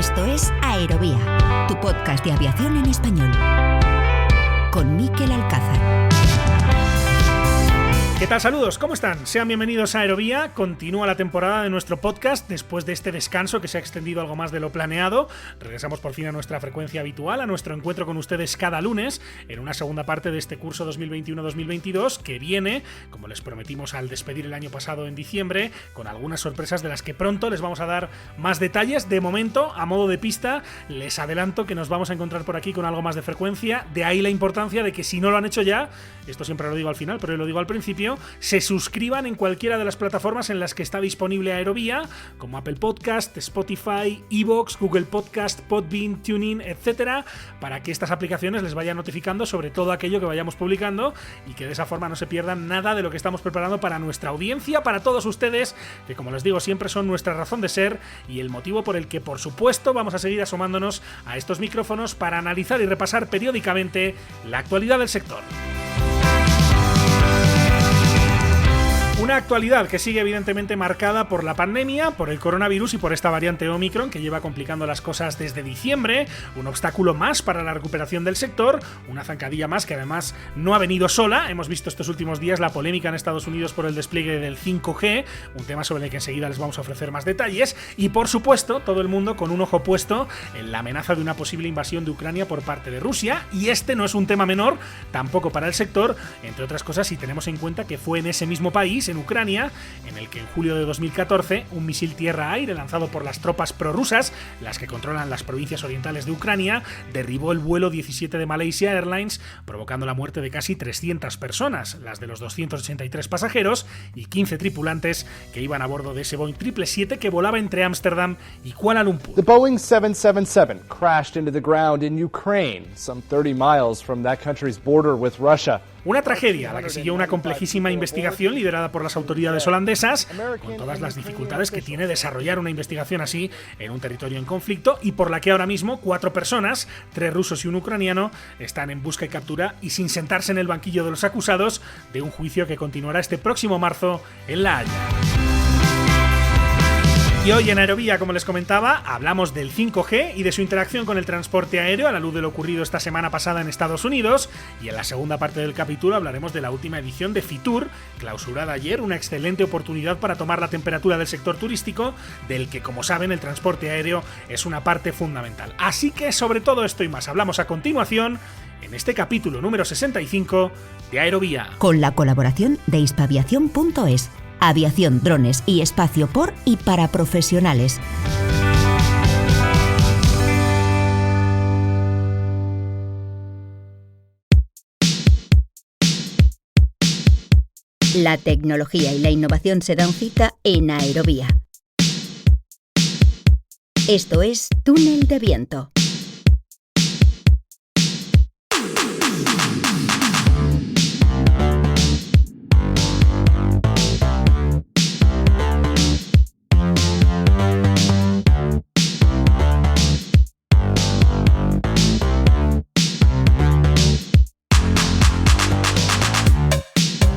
Esto es Aerovía, tu podcast de aviación en español, con Mikel Alcázar. ¿Qué tal? Saludos, ¿cómo están? Sean bienvenidos a Aerovía. Continúa la temporada de nuestro podcast después de este descanso que se ha extendido algo más de lo planeado. Regresamos por fin a nuestra frecuencia habitual, a nuestro encuentro con ustedes cada lunes, en una segunda parte de este curso 2021-2022 que viene, como les prometimos al despedir el año pasado en diciembre, con algunas sorpresas de las que pronto les vamos a dar más detalles. De momento, a modo de pista, les adelanto que nos vamos a encontrar por aquí con algo más de frecuencia. De ahí la importancia de que si no lo han hecho ya, esto siempre lo digo al final, pero hoy lo digo al principio, se suscriban en cualquiera de las plataformas en las que está disponible Aerovía, como Apple Podcast, Spotify, iVoox, Google Podcast, Podbean, TuneIn, etcétera, para que estas aplicaciones les vayan notificando sobre todo aquello que vayamos publicando y que de esa forma no se pierdan nada de lo que estamos preparando para nuestra audiencia, para todos ustedes, que como les digo siempre son nuestra razón de ser y el motivo por el que por supuesto vamos a seguir asomándonos a estos micrófonos para analizar y repasar periódicamente la actualidad del sector. Una actualidad que sigue evidentemente marcada por la pandemia, por el coronavirus y por esta variante Omicron que lleva complicando las cosas desde diciembre, un obstáculo más para la recuperación del sector, una zancadilla más que además no ha venido sola. Hemos visto estos últimos días la polémica en Estados Unidos por el despliegue del 5G, un tema sobre el que enseguida les vamos a ofrecer más detalles, y por supuesto todo el mundo con un ojo puesto en la amenaza de una posible invasión de Ucrania por parte de Rusia, y este no es un tema menor tampoco para el sector, entre otras cosas si tenemos en cuenta que fue en ese mismo país, en Ucrania, en el que en julio de 2014 un misil tierra-aire lanzado por las tropas prorrusas, las que controlan las provincias orientales de Ucrania, derribó el vuelo 17 de Malaysia Airlines, provocando la muerte de casi 300 personas, las de los 283 pasajeros y 15 tripulantes que iban a bordo de ese Boeing 777 que volaba entre Ámsterdam y Kuala Lumpur. The Boeing 777 crashed into the ground in Ukraine, some 30 miles from that country's border with Russia. Una tragedia a la que siguió una complejísima investigación liderada por las autoridades holandesas, con todas las dificultades que tiene desarrollar una investigación así en un territorio en conflicto, y por la que ahora mismo 4 personas, 3 rusos y un ucraniano, están en busca y captura y sin sentarse en el banquillo de los acusados de un juicio que continuará este próximo marzo en La Haya. Y hoy en Aerovía, como les comentaba, hablamos del 5G y de su interacción con el transporte aéreo a la luz de lo ocurrido esta semana pasada en Estados Unidos, y en la segunda parte del capítulo hablaremos de la última edición de Fitur, clausurada ayer, una excelente oportunidad para tomar la temperatura del sector turístico, del que, como saben, el transporte aéreo es una parte fundamental. Así que sobre todo esto y más hablamos a continuación en este capítulo número 65 de Aerovía. Con la colaboración de hispaviación.es. Aviación, drones y espacio por y para profesionales. La tecnología y la innovación se dan cita en Aerovía. Esto es Túnel de Viento.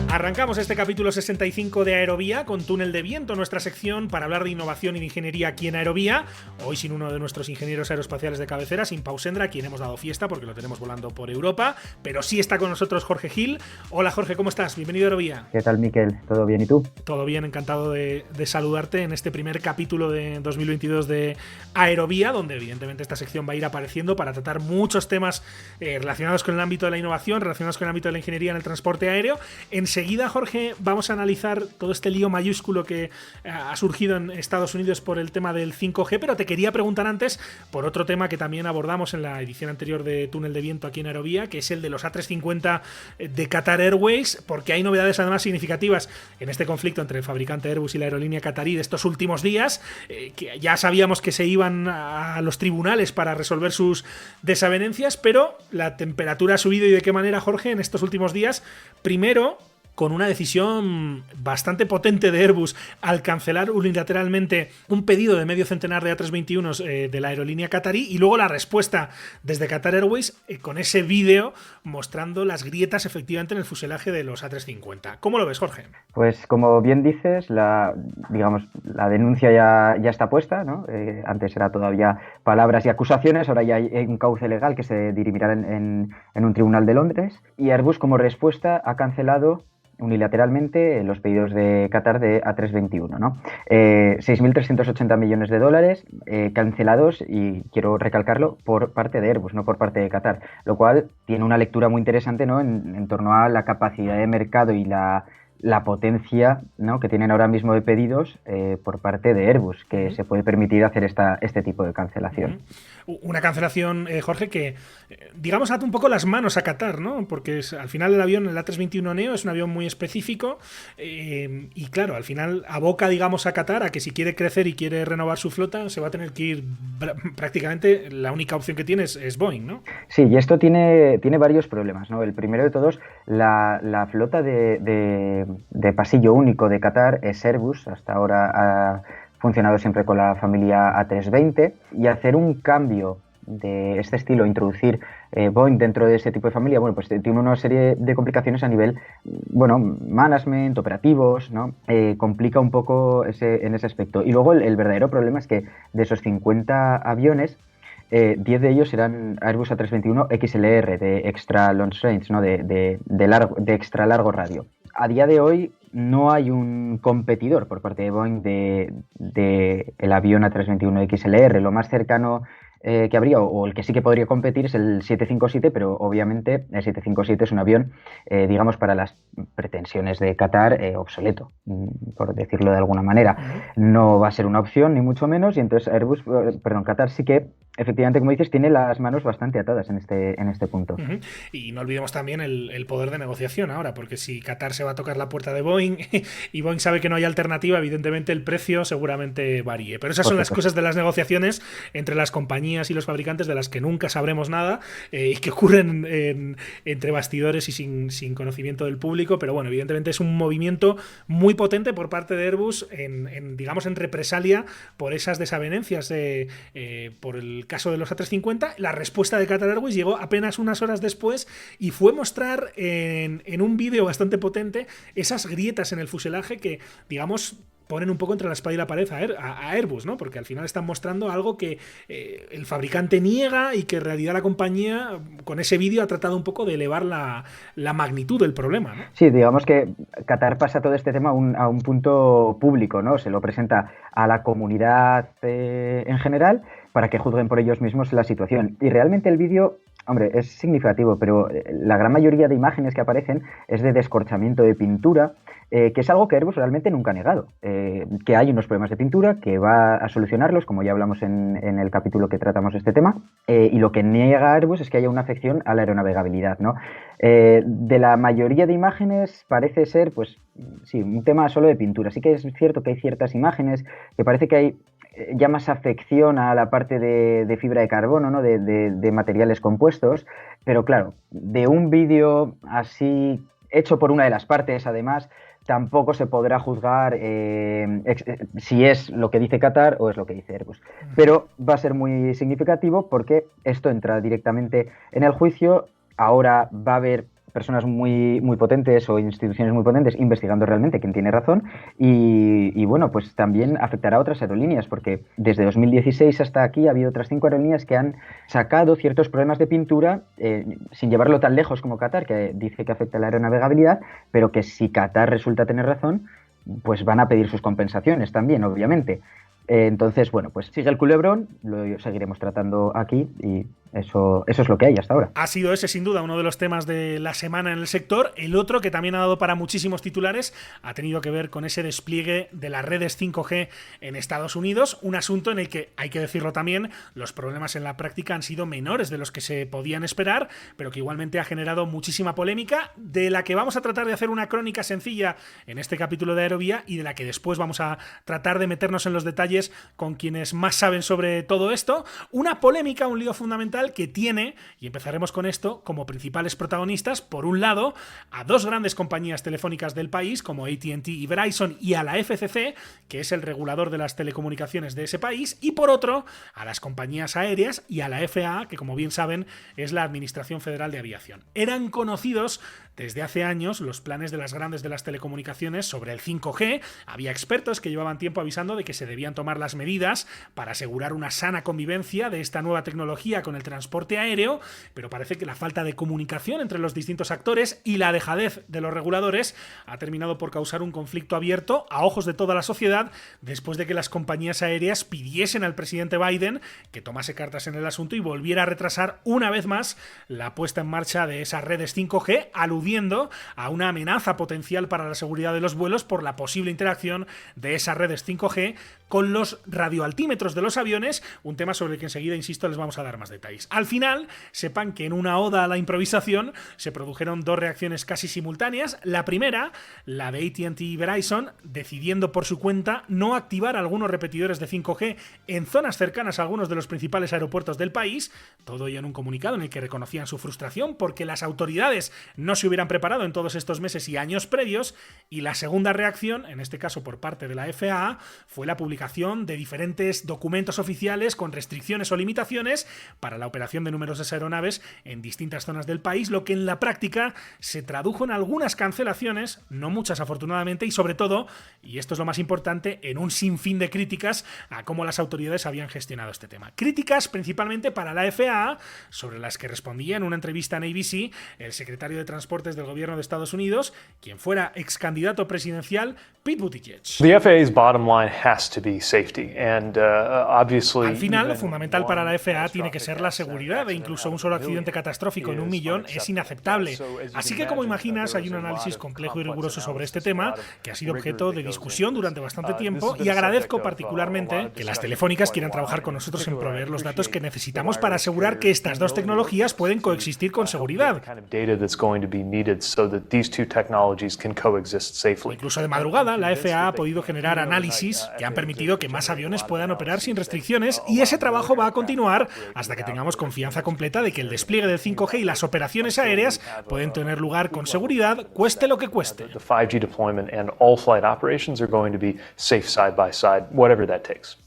Arrancamos este capítulo 65 de Aerovía con Túnel de Viento, nuestra sección para hablar de innovación y de ingeniería aquí en Aerovía. Hoy sin uno de nuestros ingenieros aeroespaciales de cabecera, sin Pau Sendra, a quien hemos dado fiesta porque lo tenemos volando por Europa, pero sí está con nosotros Jorge Gil. Hola Jorge, ¿cómo estás? Bienvenido a Aerovía. ¿Qué tal, Mikel? ¿Todo bien? ¿Y tú? Todo bien, encantado de saludarte en este primer capítulo de 2022 de Aerovía, donde evidentemente esta sección va a ir apareciendo para tratar muchos temas relacionados con el ámbito de la innovación, relacionados con el ámbito de la ingeniería en el transporte aéreo. Enseguida, Jorge, vamos a analizar todo este lío mayúsculo que ha surgido en Estados Unidos por el tema del 5G, pero te quería preguntar antes por otro tema que también abordamos en la edición anterior de Túnel de Viento aquí en Aerovía, que es el de los A350 de Qatar Airways, porque hay novedades además significativas en este conflicto entre el fabricante Airbus y la aerolínea qatarí de estos últimos días, que ya sabíamos que se iban a los tribunales para resolver sus desavenencias, pero la temperatura ha subido, y de qué manera, Jorge, en estos últimos días. Primero, con una decisión bastante potente de Airbus al cancelar unilateralmente un pedido de medio centenar de A321 de la aerolínea qatarí, y luego la respuesta desde Qatar Airways con ese vídeo mostrando las grietas efectivamente en el fuselaje de los A350. ¿Cómo lo ves, Jorge? Pues como bien dices, la denuncia ya está puesta, ¿no? Antes era todavía palabras y acusaciones, ahora ya hay un cauce legal que se dirimirá en un tribunal de Londres, y Airbus como respuesta ha cancelado unilateralmente los pedidos de Qatar de A321, ¿no? 6.380 millones de dólares cancelados, y quiero recalcarlo, por parte de Airbus, no por parte de Qatar, lo cual tiene una lectura muy interesante, ¿no? en torno a la capacidad de mercado y la potencia, ¿no? que tienen ahora mismo de pedidos por parte de Airbus, que se puede permitir hacer este tipo de cancelación. Una cancelación, Jorge, que digamos ata un poco las manos a Qatar, ¿no? Porque al final el avión, el A321neo, es un avión muy específico y claro, al final aboca, digamos, a Qatar a que si quiere crecer y quiere renovar su flota, se va a tener que ir prácticamente, la única opción que tiene es Boeing, ¿no? Sí, y esto tiene varios problemas, ¿no? El primero de todos, la flota de pasillo único de Qatar es Airbus. Hasta ahora ha funcionado siempre con la familia A320, y hacer un cambio de este estilo, introducir Boeing dentro de ese tipo de familia, bueno, pues tiene una serie de complicaciones a nivel, bueno, management, operativos, ¿no? Complica un poco en ese aspecto. Y luego el verdadero problema es que de esos 50 aviones, 10 de ellos serán Airbus A321 XLR de Extra Long Range, ¿no? de extra largo radio. A día de hoy no hay un competidor por parte de Boeing de el avión A321 XLR. Lo más cercano que habría, o el que sí que podría competir, es el 757, pero obviamente el 757 es un avión, digamos, para las pretensiones de Qatar, obsoleto, por decirlo de alguna manera. No va a ser una opción, ni mucho menos, y entonces Qatar sí que, efectivamente, como dices, tiene las manos bastante atadas en este punto. Y no olvidemos también el poder de negociación ahora, porque si Qatar se va a tocar la puerta de Boeing y Boeing sabe que no hay alternativa, evidentemente el precio seguramente varíe. Pero esas son las cosas de las negociaciones entre las compañías y los fabricantes, de las que nunca sabremos nada y que ocurren entre bastidores y sin conocimiento del público. Pero bueno, evidentemente es un movimiento muy potente por parte de Airbus digamos, en represalia por esas desavenencias por el caso de los A350. La respuesta de Qatar Airways llegó apenas unas horas después y fue mostrar en un vídeo bastante potente esas grietas en el fuselaje que, digamos, ponen un poco entre la espada y la pared a Airbus, ¿no? Porque al final están mostrando algo que el fabricante niega y que en realidad la compañía, con ese vídeo, ha tratado un poco de elevar la magnitud del problema, ¿no? Sí, digamos que Qatar pasa todo este tema a un punto público, ¿no? Se lo presenta a la comunidad en general para que juzguen por ellos mismos la situación. Y realmente el vídeo, hombre, es significativo, pero la gran mayoría de imágenes que aparecen es de descorchamiento de pintura, que es algo que Airbus realmente nunca ha negado, que hay unos problemas de pintura, que va a solucionarlos, como ya hablamos en el capítulo que tratamos este tema, y lo que niega Airbus es que haya una afección a la aeronavegabilidad, ¿no? De la mayoría de imágenes parece ser, pues sí, un tema solo de pintura. Sí que es cierto que hay ciertas imágenes que parece que hay ya más afección a la parte de fibra de carbono, ¿no? de materiales compuestos, pero claro, de un vídeo así hecho por una de las partes, además, tampoco se podrá juzgar si es lo que dice Qatar o es lo que dice Airbus. Pero va a ser muy significativo porque esto entra directamente en el juicio. Ahora va a haber personas muy, muy potentes o instituciones muy potentes investigando realmente quién tiene razón y bueno, pues también afectará a otras aerolíneas, porque desde 2016 hasta aquí ha habido otras 5 aerolíneas que han sacado ciertos problemas de pintura sin llevarlo tan lejos como Qatar, que dice que afecta a la aeronavegabilidad, pero que si Qatar resulta tener razón, pues van a pedir sus compensaciones también, obviamente. Entonces, bueno, pues sigue el culebrón, lo seguiremos tratando aquí y eso es lo que hay hasta ahora. Ha sido ese, sin duda, uno de los temas de la semana en el sector. El otro, que también ha dado para muchísimos titulares, ha tenido que ver con ese despliegue de las redes 5G en Estados Unidos, un asunto en el que, hay que decirlo también, los problemas en la práctica han sido menores de los que se podían esperar, pero que igualmente ha generado muchísima polémica, de la que vamos a tratar de hacer una crónica sencilla en este capítulo de Aerovía y de la que después vamos a tratar de meternos en los detalles con quienes más saben sobre todo esto. Una polémica, un lío fundamental mundial que tiene, y empezaremos con esto, como principales protagonistas, por un lado, a dos grandes compañías telefónicas del país, como AT&T y Verizon, y a la FCC, que es el regulador de las telecomunicaciones de ese país, y por otro, a las compañías aéreas y a la FAA, que como bien saben, es la Administración Federal de Aviación. Eran conocidos desde hace años los planes de las grandes de las telecomunicaciones sobre el 5G. Había expertos que llevaban tiempo avisando de que se debían tomar las medidas para asegurar una sana convivencia de esta nueva tecnología con el transporte aéreo, pero parece que la falta de comunicación entre los distintos actores y la dejadez de los reguladores ha terminado por causar un conflicto abierto a ojos de toda la sociedad después de que las compañías aéreas pidiesen al presidente Biden que tomase cartas en el asunto y volviera a retrasar una vez más la puesta en marcha de esas redes 5G, aludiendo a una amenaza potencial para la seguridad de los vuelos por la posible interacción de esas redes 5G con los radioaltímetros de los aviones, un tema sobre el que enseguida, insisto, les vamos a dar más detalles. Al final, sepan que en una oda a la improvisación se produjeron dos reacciones casi simultáneas. La primera, la de AT&T y Verizon, decidiendo por su cuenta no activar algunos repetidores de 5G en zonas cercanas a algunos de los principales aeropuertos del país, todo ello en un comunicado en el que reconocían su frustración porque las autoridades no se hubieran preparado en todos estos meses y años previos. Y la segunda reacción, en este caso por parte de la FAA, fue la publicación de diferentes documentos oficiales con restricciones o limitaciones para la operación de numerosas aeronaves en distintas zonas del país, lo que en la práctica se tradujo en algunas cancelaciones, no muchas afortunadamente, y sobre todo, y esto es lo más importante, en un sinfín de críticas a cómo las autoridades habían gestionado este tema. Críticas principalmente para la FAA, sobre las que respondía en una entrevista en ABC el secretario de Transportes del gobierno de Estados Unidos, quien fuera ex candidato presidencial, Pete Buttigieg. The FAA's bottom line has to be safety, and obviously. Al final, lo fundamental para la FAA tiene que ser la seguridad, e incluso un solo accidente catastrófico en 1 millón es inaceptable. Así que, como imaginas, hay un análisis complejo y riguroso sobre este tema que ha sido objeto de discusión durante bastante tiempo, y agradezco particularmente que las telefónicas quieran trabajar con nosotros en proveer los datos que necesitamos para asegurar que estas dos tecnologías pueden coexistir con seguridad. Incluso de madrugada, la FAA ha podido generar análisis que han permitido que más aviones puedan operar sin restricciones, y ese trabajo va a continuar hasta que tengamos confianza completa de que el despliegue del 5G y las operaciones aéreas pueden tener lugar con seguridad, cueste lo que cueste.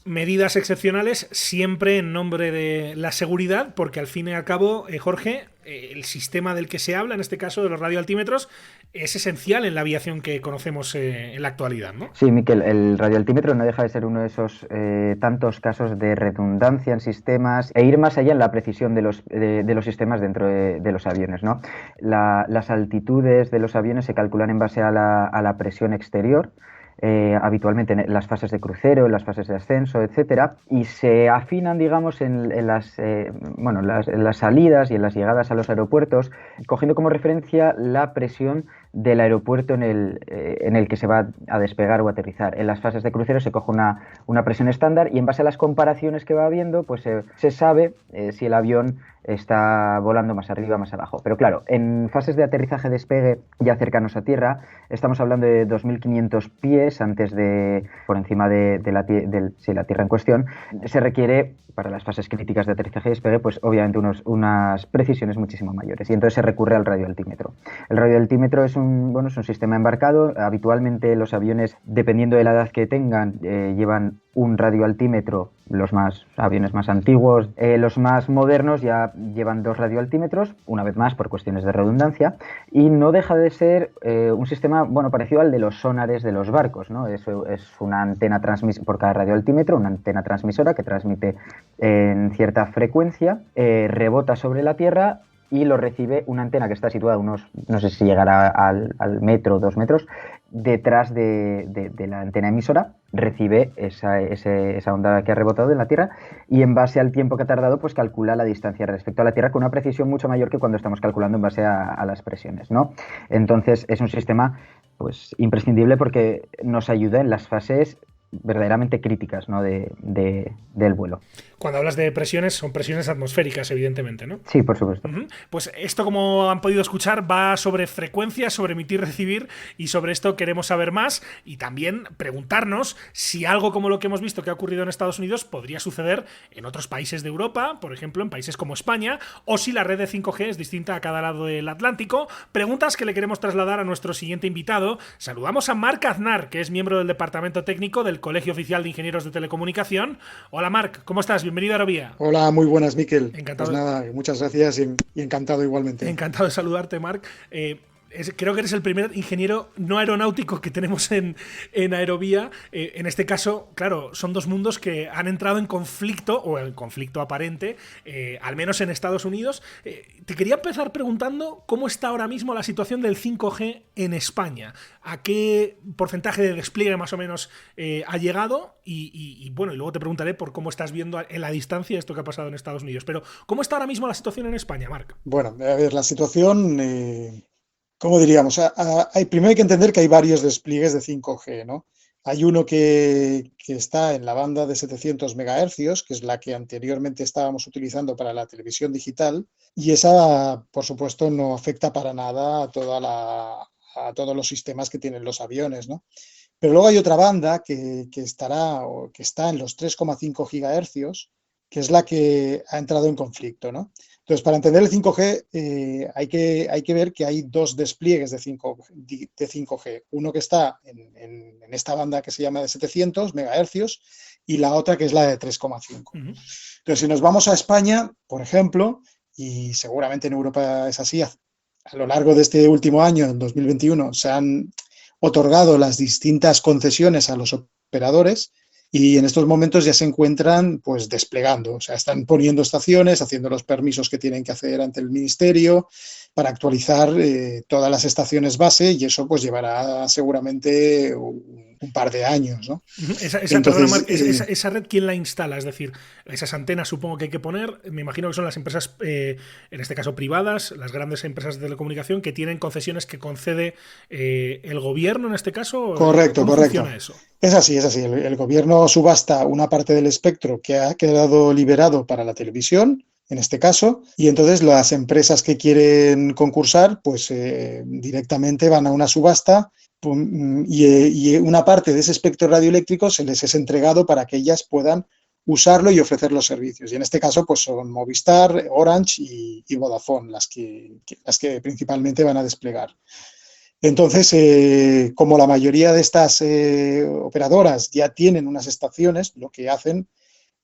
Medidas excepcionales siempre en nombre de la seguridad, porque al fin y al cabo, Jorge, el sistema del que se habla, en este caso de los radioaltímetros, es esencial en la aviación que conocemos en la actualidad, ¿no? Sí, Miquel, el radioaltímetro no deja de ser uno de esos tantos casos de redundancia en sistemas e ir más allá en la precisión de los sistemas dentro de los aviones, ¿no? Las altitudes de los aviones se calculan en base a la presión exterior, habitualmente en las fases de crucero, en las fases de ascenso, etcétera, y se afinan, digamos, en las salidas y en las llegadas a los aeropuertos, cogiendo como referencia la presión del aeropuerto en el que se va a despegar o aterrizar. En las fases de crucero se coge una presión estándar, y en base a las comparaciones que va habiendo, pues se sabe si el avión está volando más arriba o más abajo. Pero claro, en fases de aterrizaje-despegue ya cercanos a tierra, estamos hablando de 2.500 pies por encima de la tierra en cuestión. Se requiere, para las fases críticas de aterrizaje y despegue, pues obviamente unas precisiones muchísimo mayores, y entonces se recurre al radioaltímetro. El radioaltímetro es un sistema embarcado. Habitualmente los aviones, dependiendo de la edad que tengan, llevan un radioaltímetro. Los aviones más antiguos, los más modernos ya llevan 2 radioaltímetros, una vez más por cuestiones de redundancia, y no deja de ser un sistema parecido al de los sonares de los barcos, ¿no? Eso es una antena por cada radioaltímetro, una antena transmisora que transmite en cierta frecuencia, rebota sobre la Tierra y lo recibe una antena que está situada no sé si llegará al metro o 2 metros, detrás de la antena emisora. Recibe esa onda que ha rebotado en la Tierra, y en base al tiempo que ha tardado, pues calcula la distancia respecto a la Tierra con una precisión mucho mayor que cuando estamos calculando en base a las presiones, ¿no? Entonces es un sistema pues imprescindible porque nos ayuda en las fases verdaderamente críticas, ¿no? del vuelo. Cuando hablas de presiones, son presiones atmosféricas, evidentemente, ¿no? Sí, por supuesto. Pues esto, como han podido escuchar, va sobre frecuencias, sobre emitir, recibir, y sobre esto queremos saber más y también preguntarnos si algo como lo que hemos visto que ha ocurrido en Estados Unidos podría suceder en otros países de Europa, por ejemplo, en países como España, o si la red de 5G es distinta a cada lado del Atlántico. Preguntas que le queremos trasladar a nuestro siguiente invitado. Saludamos a Marc Aznar, que es miembro del Departamento Técnico del Colegio Oficial de Ingenieros de Telecomunicación. Hola Marc, ¿cómo estás? Bienvenido a Aerovía. Hola, muy buenas, Miquel. Encantado. Pues nada, muchas gracias y encantado igualmente. Encantado de saludarte, Marc. Creo que eres el primer ingeniero no aeronáutico que tenemos en Aerovía. En este caso, claro, son dos mundos que han entrado en conflicto, o en conflicto aparente, al menos en Estados Unidos. Te quería empezar preguntando cómo está ahora mismo la situación del 5G en España. ¿A qué porcentaje de despliegue más o menos ha llegado? Y bueno, y luego te preguntaré por cómo estás viendo en la distancia esto que ha pasado en Estados Unidos. Pero, ¿cómo está ahora mismo la situación en España, Marc? Bueno, a ver, la situación... ¿Cómo diríamos? Primero hay que entender que hay varios despliegues de 5G, ¿no? Hay uno que está en la banda de 700 MHz, que es la que anteriormente estábamos utilizando para la televisión digital, y esa, por supuesto, no afecta para nada a todos los sistemas que tienen los aviones, ¿no? Pero luego hay otra banda que está en los 3,5 GHz, que es la que ha entrado en conflicto, ¿no? Entonces, para entender el 5G hay que ver que hay dos despliegues de 5G. Uno que está en esta banda que se llama de 700 MHz y la otra que es la de 3,5. Entonces, si nos vamos a España, por ejemplo, y seguramente en Europa es así, a lo largo de este último año, en 2021, se han otorgado las distintas concesiones a los operadores y en estos momentos ya se encuentran pues desplegando, o sea, están poniendo estaciones, haciendo los permisos que tienen que hacer ante el ministerio para actualizar todas las estaciones base y eso pues llevará seguramente un par de años, ¿no? Esa red, ¿quién la instala? Es decir, esas antenas supongo que hay que poner, me imagino que son las empresas, en este caso privadas, las grandes empresas de telecomunicación que tienen concesiones que concede el gobierno en este caso. Correcto. ¿Funciona eso? Es así. El gobierno subasta una parte del espectro que ha quedado liberado para la televisión, en este caso, y entonces las empresas que quieren concursar, pues directamente van a una subasta y una parte de ese espectro radioeléctrico se les es entregado para que ellas puedan usarlo y ofrecer los servicios. Y en este caso, pues son Movistar, Orange y Vodafone las que principalmente van a desplegar. Entonces, como la mayoría de estas operadoras ya tienen unas estaciones, lo que hacen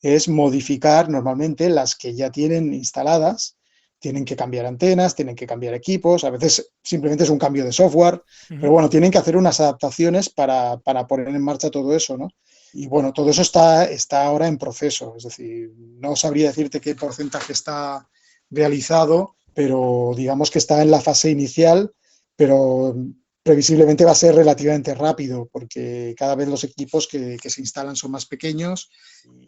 es modificar normalmente las que ya tienen instaladas. Tienen que cambiar antenas, tienen que cambiar equipos, a veces simplemente es un cambio de software, pero bueno, tienen que hacer unas adaptaciones para poner en marcha todo eso, ¿no? Y bueno, todo eso está ahora en proceso, es decir, no sabría decirte qué porcentaje está realizado, pero digamos que está en la fase inicial, pero previsiblemente va a ser relativamente rápido porque cada vez los equipos que se instalan son más pequeños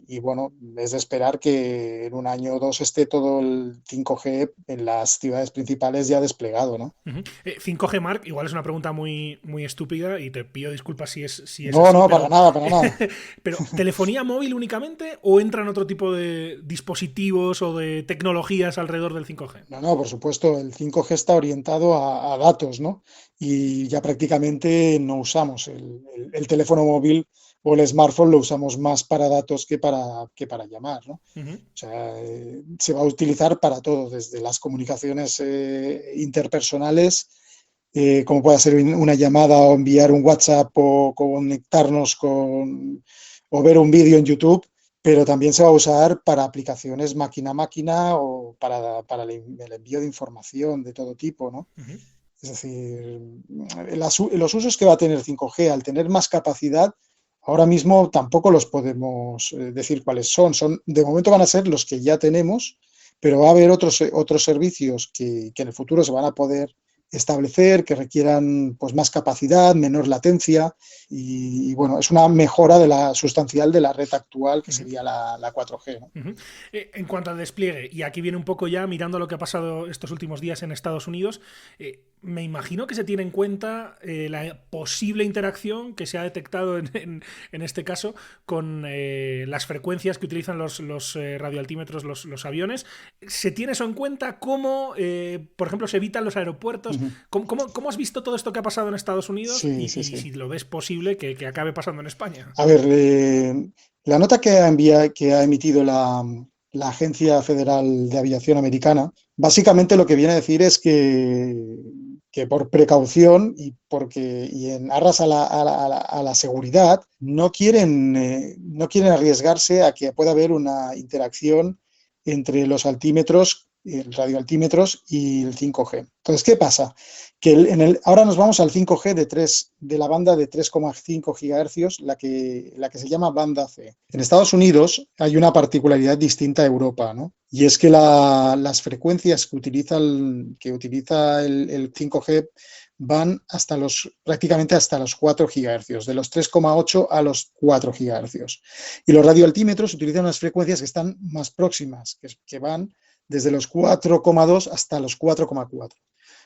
y bueno, es de esperar que en un año o dos esté todo el 5G en las ciudades principales ya desplegado, ¿no? 5G, Marc, igual es una pregunta muy, muy estúpida y te pido disculpas si es no, así, no, pero... para nada. Pero, ¿telefonía móvil únicamente o entran otro tipo de dispositivos o de tecnologías alrededor del 5G? No, por supuesto, el 5G está orientado a datos, ¿no? Y ya prácticamente no usamos el teléfono móvil o el smartphone, lo usamos más para datos que para llamar, ¿no? O sea, se va a utilizar para todo, desde las comunicaciones interpersonales, como pueda ser una llamada o enviar un WhatsApp o conectarnos o ver un vídeo en YouTube, pero también se va a usar para aplicaciones máquina a máquina o para el envío de información de todo tipo, ¿no? Es decir, los usos que va a tener 5G al tener más capacidad, ahora mismo tampoco los podemos decir cuáles son. De momento van a ser los que ya tenemos, pero va a haber otros servicios que en el futuro se van a poder establecer, que requieran pues, más capacidad, menor latencia y bueno, es una mejora sustancial de la red actual que sería la 4G, ¿no? En cuanto al despliegue, y aquí viene un poco ya mirando lo que ha pasado estos últimos días en Estados Unidos, me imagino que se tiene en cuenta la posible interacción que se ha detectado en este caso con las frecuencias que utilizan los radioaltímetros, los aviones. ¿Se tiene eso en cuenta? ¿Cómo, por ejemplo, se evitan los aeropuertos? ¿Cómo has visto todo esto que ha pasado en Estados Unidos? Sí, y sí. si lo ves posible que acabe pasando en España. A ver, la nota que ha emitido la Agencia Federal de Aviación Americana, básicamente lo que viene a decir es que por precaución y en aras a la seguridad no quieren arriesgarse a que pueda haber una interacción entre los radioaltímetros y el 5G. Entonces, ¿qué pasa? Que ahora nos vamos al 5G de la banda de 3,5 GHz, la que se llama banda C. En Estados Unidos hay una particularidad distinta a Europa, ¿no? Y es que las frecuencias que utiliza el 5G van prácticamente hasta los 4 GHz, de los 3,8 a los 4 GHz. Y los radioaltímetros utilizan unas frecuencias que están más próximas, que van desde los 4,2 hasta los 4,4.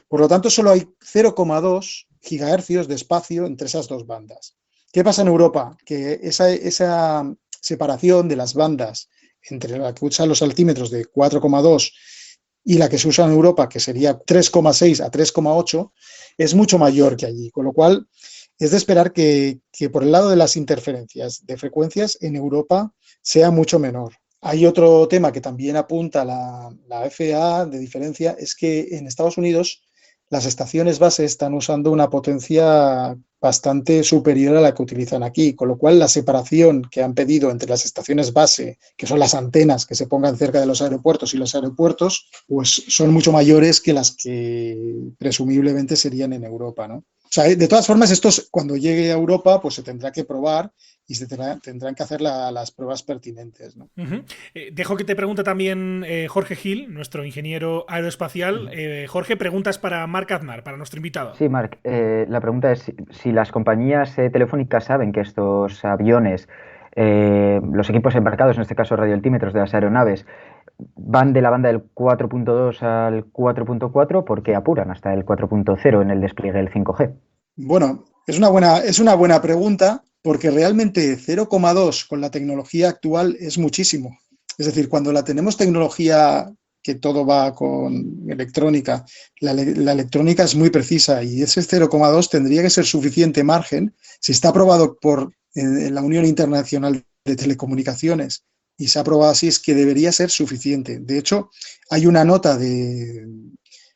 Por lo tanto, solo hay 0,2 GHz de espacio entre esas dos bandas. ¿Qué pasa en Europa? Que esa separación de las bandas entre la que usan los altímetros de 4,2 y la que se usa en Europa, que sería 3,6 a 3,8, es mucho mayor que allí. Con lo cual, es de esperar que por el lado de las interferencias de frecuencias en Europa sea mucho menor. Hay otro tema que también apunta la FAA de diferencia, es que en Estados Unidos las estaciones base están usando una potencia bastante superior a la que utilizan aquí, con lo cual la separación que han pedido entre las estaciones base, que son las antenas que se pongan cerca de los aeropuertos, y los aeropuertos, pues son mucho mayores que las que presumiblemente serían en Europa, ¿no? O sea, de todas formas, esto cuando llegue a Europa, pues se tendrá que probar y se tendrán que hacer las pruebas pertinentes, ¿no? Dejo que te pregunte también Jorge Gil, nuestro ingeniero aeroespacial. Jorge, preguntas para Marc Aznar, para nuestro invitado. Sí, Marc, la pregunta es si las compañías telefónicas saben que estos aviones, los equipos embarcados, en este caso radioaltímetros de las aeronaves, van de la banda del 4.2 al 4.4, ¿por qué apuran hasta el 4.0 en el despliegue del 5G? Bueno, es una buena pregunta, porque realmente 0,2 con la tecnología actual es muchísimo. Es decir, cuando tenemos tecnología que todo va con electrónica, la electrónica es muy precisa y ese 0,2 tendría que ser suficiente margen. Si está aprobado por la Unión Internacional de Telecomunicaciones y se ha aprobado así, es que debería ser suficiente. De hecho, hay una nota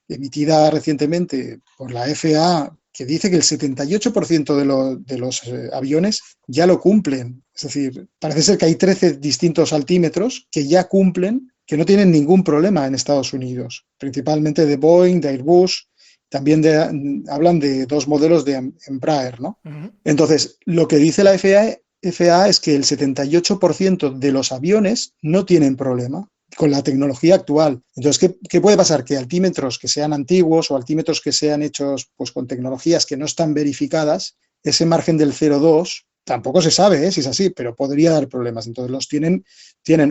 emitida recientemente por la FAA que dice que el 78% de los aviones ya lo cumplen. Es decir, parece ser que hay 13 distintos altímetros que ya cumplen, que no tienen ningún problema en Estados Unidos, principalmente de Boeing, de Airbus, también hablan de 2 modelos de Embraer, ¿no? Entonces, lo que dice la FAA es que el 78% de los aviones no tienen problema con la tecnología actual. Entonces, ¿qué puede pasar? Que altímetros que sean antiguos o altímetros que sean hechos pues, con tecnologías que no están verificadas, ese margen del 0,2 tampoco se sabe si es así, pero podría dar problemas. Entonces, los tienen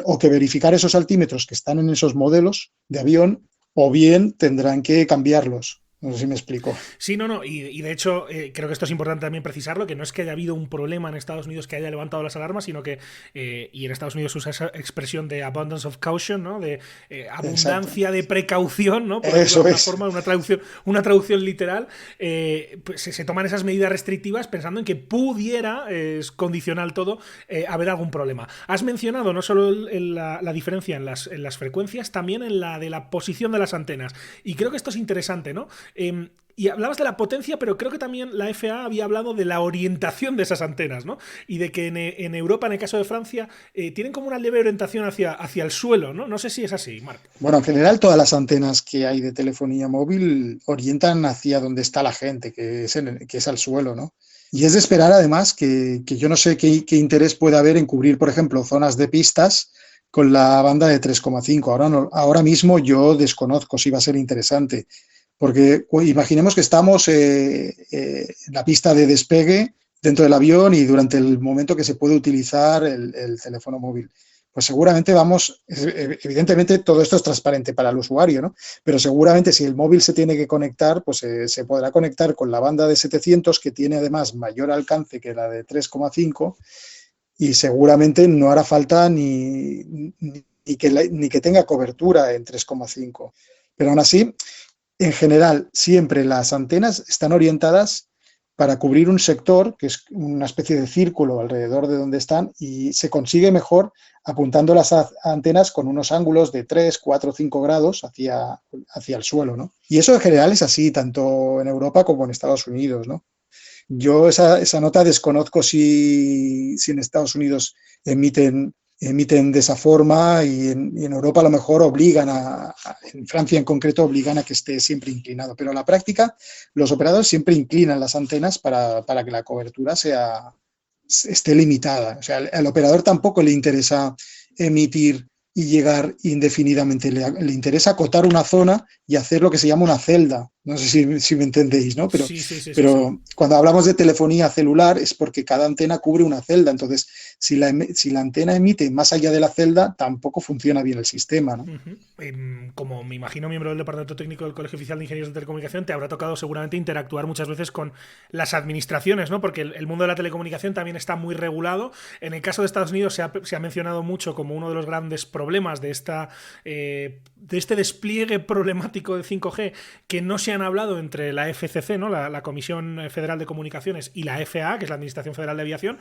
o que verificar esos altímetros que están en esos modelos de avión, o bien tendrán que cambiarlos. No sé si me explico. Sí, no, y de hecho creo que esto es importante también precisarlo, que no es que haya habido un problema en Estados Unidos que haya levantado las alarmas, sino que, y en Estados Unidos se usa esa expresión de abundance of caution, ¿no? De abundancia de precaución, ¿no? Por decirlo de alguna forma, una traducción literal, pues se toman esas medidas restrictivas pensando en que pudiera, es condicional todo, haber algún problema. Has mencionado no solo la diferencia en las frecuencias, también en la de la posición de las antenas, y creo que esto es interesante, ¿no? Y hablabas de la potencia, pero creo que también la FAA había hablado de la orientación de esas antenas, ¿no? Y de que en Europa, en el caso de Francia, tienen como una leve orientación hacia el suelo, ¿no? No sé si es así, Marc. Bueno, en general todas las antenas que hay de telefonía móvil orientan hacia donde está la gente, que es al suelo, ¿no? Y es de esperar, además, que yo no sé qué interés puede haber en cubrir, por ejemplo, zonas de pistas con la banda de 3,5. Ahora mismo yo desconozco si va a ser interesante, Porque imaginemos que estamos en la pista de despegue dentro del avión y durante el momento que se puede utilizar el teléfono móvil. Pues seguramente evidentemente todo esto es transparente para el usuario, ¿no? Pero seguramente si el móvil se tiene que conectar, pues se podrá conectar con la banda de 700, que tiene además mayor alcance que la de 3,5, y seguramente no hará falta ni que tenga cobertura en 3,5. Pero aún así, en general, siempre las antenas están orientadas para cubrir un sector, que es una especie de círculo alrededor de donde están, y se consigue mejor apuntando las antenas con unos ángulos de 3, 4, 5 grados hacia el suelo, ¿no? Y eso en general es así, tanto en Europa como en Estados Unidos, ¿no? Yo esa nota desconozco si en Estados Unidos emiten de esa forma y en Europa a lo mejor en Francia en concreto obligan a que esté siempre inclinado, pero en la práctica los operadores siempre inclinan las antenas para que la cobertura esté limitada. O sea, al operador tampoco le interesa emitir y llegar indefinidamente, le interesa acotar una zona y hacer lo que se llama una celda. No sé si me entendéis, ¿no? Pero, sí. Cuando hablamos de telefonía celular es porque cada antena cubre una celda. Entonces, si la antena emite más allá de la celda, tampoco funciona bien el sistema, ¿no? Como me imagino miembro del Departamento Técnico del Colegio Oficial de Ingenieros de Telecomunicación, te habrá tocado seguramente interactuar muchas veces con las administraciones, ¿no? Porque el mundo de la telecomunicación también está muy regulado. En el caso de Estados Unidos se ha mencionado mucho como uno de los grandes problemas de este despliegue problemático de 5G, que no se han hablado entre la FCC, ¿no? la Comisión Federal de Comunicaciones, y la FAA, que es la Administración Federal de Aviación.